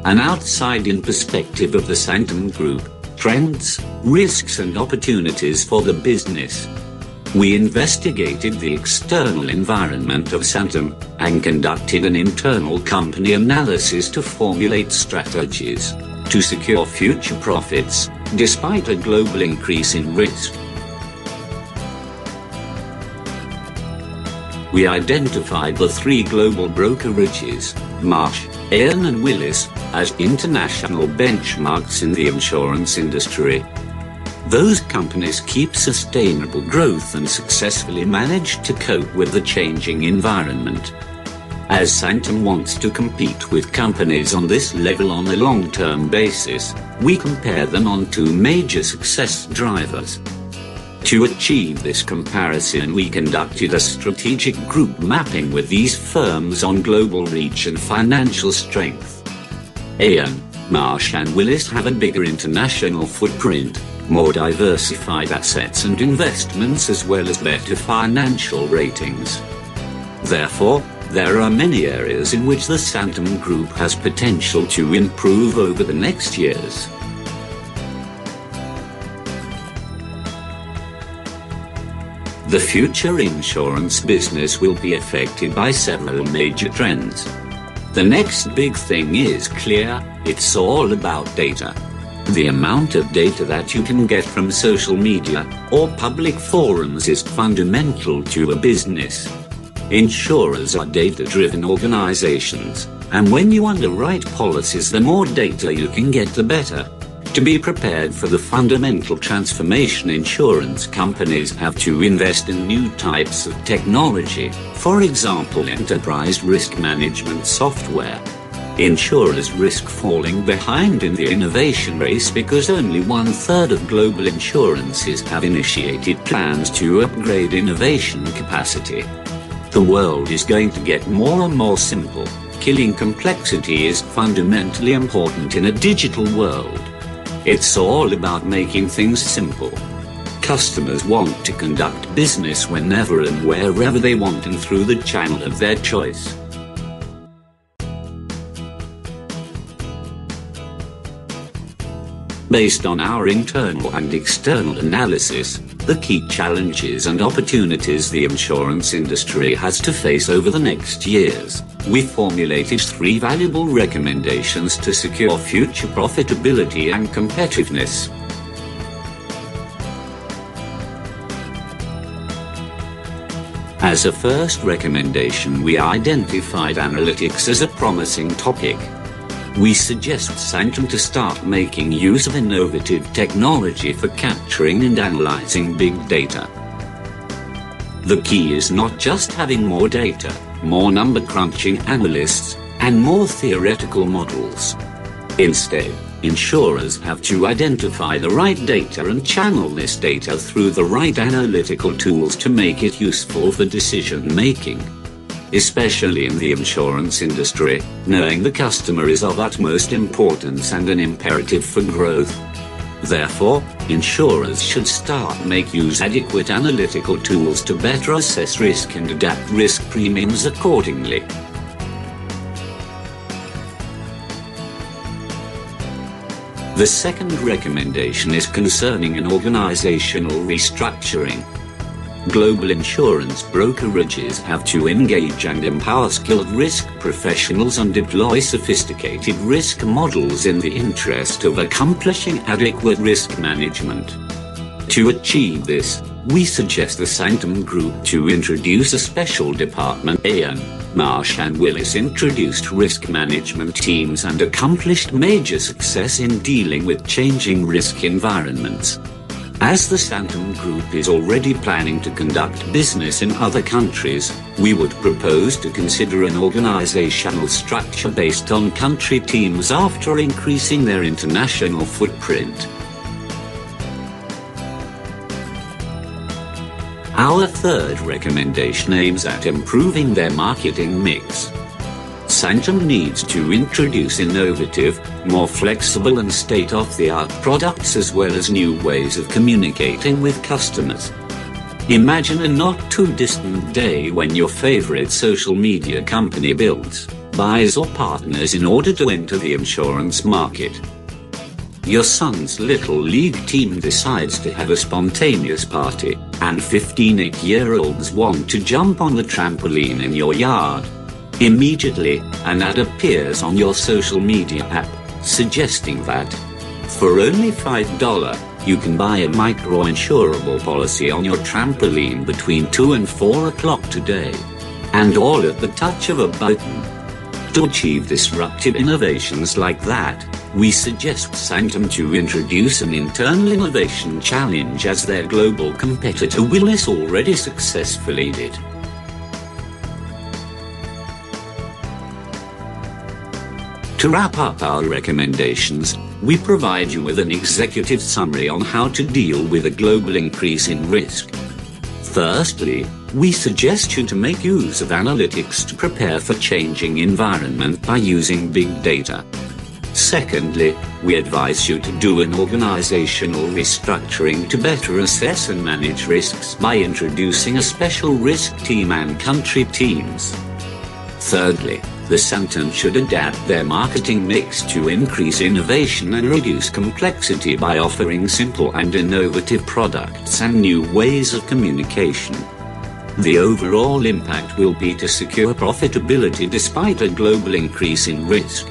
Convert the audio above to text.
An outside-in perspective of the Santam Group, trends, risks and opportunities for the business. We investigated the external environment of Santam and conducted an internal company analysis to formulate strategies to secure future profits, despite a global increase in risk. We identified the three global brokerages, Marsh, Aon and Willis, as international benchmarks in the insurance industry. Those companies keep sustainable growth and successfully manage to cope with the changing environment. As Santam wants to compete with companies on this level on a long-term basis, we compare them on two major success drivers. To achieve this comparison, we conducted a strategic group mapping with these firms on global reach and financial strength. Aon, Marsh and Willis have a bigger international footprint, more diversified assets and investments as well as better financial ratings. Therefore, there are many areas in which the Santam Group has potential to improve over the next years. The future insurance business will be affected by several major trends. The next big thing is clear, it's all about data. The amount of data that you can get from social media or public forums is fundamental to a business. Insurers are data-driven organizations, and when you underwrite policies, the more data you can get, the better. To be prepared for the fundamental transformation, insurance companies have to invest in new types of technology, for example enterprise risk management software. Insurers risk falling behind in the innovation race because only 1/3 of global insurances have initiated plans to upgrade innovation capacity. The world is going to get more and more simple. Killing complexity is fundamentally important in a digital world. It's all about making things simple. Customers want to conduct business whenever and wherever they want and through the channel of their choice. Based on our internal and external analysis, the key challenges and opportunities the insurance industry has to face over the next years, we formulated 3 valuable recommendations to secure future profitability and competitiveness. As a first recommendation, we identified analytics as a promising topic. We suggest Santam to start making use of innovative technology for capturing and analyzing big data. The key is not just having more data, more number crunching analysts, and more theoretical models. Instead, insurers have to identify the right data and channel this data through the right analytical tools to make it useful for decision making. Especially in the insurance industry, knowing the customer is of utmost importance and an imperative for growth. Therefore, insurers should make use of adequate analytical tools to better assess risk and adapt risk premiums accordingly. The second recommendation is concerning an organizational restructuring. Global insurance brokerages have to engage and empower skilled risk professionals and deploy sophisticated risk models in the interest of accomplishing adequate risk management. To achieve this, we suggest the Santam Group to introduce a special department. Aon, Marsh and Willis introduced risk management teams and accomplished major success in dealing with changing risk environments. As the Santam Group is already planning to conduct business in other countries, we would propose to consider an organizational structure based on country teams after increasing their international footprint. Our third recommendation aims at improving their marketing mix. Santam needs to introduce innovative, more flexible and state-of-the-art products as well as new ways of communicating with customers. Imagine a not-too-distant day when your favorite social media company builds, buyers or partners in order to enter the insurance market. Your son's little league team decides to have a spontaneous party, and 15-8-year-olds want to jump on the trampoline in your yard. Immediately, an ad appears on your social media app, suggesting that, for only $5, you can buy a micro-insurable policy on your trampoline between 2 and 4 o'clock today. And all at the touch of a button. To achieve disruptive innovations like that, we suggest Santam to introduce an internal innovation challenge, as their global competitor Willis already successfully did. To wrap up our recommendations, we provide you with an executive summary on how to deal with a global increase in risk. Firstly, we suggest you to make use of analytics to prepare for changing environment by using big data. Secondly, we advise you to do an organizational restructuring to better assess and manage risks by introducing a special risk team and country teams. Thirdly, the Santam should adapt their marketing mix to increase innovation and reduce complexity by offering simple and innovative products and new ways of communication. The overall impact will be to secure profitability despite a global increase in risk.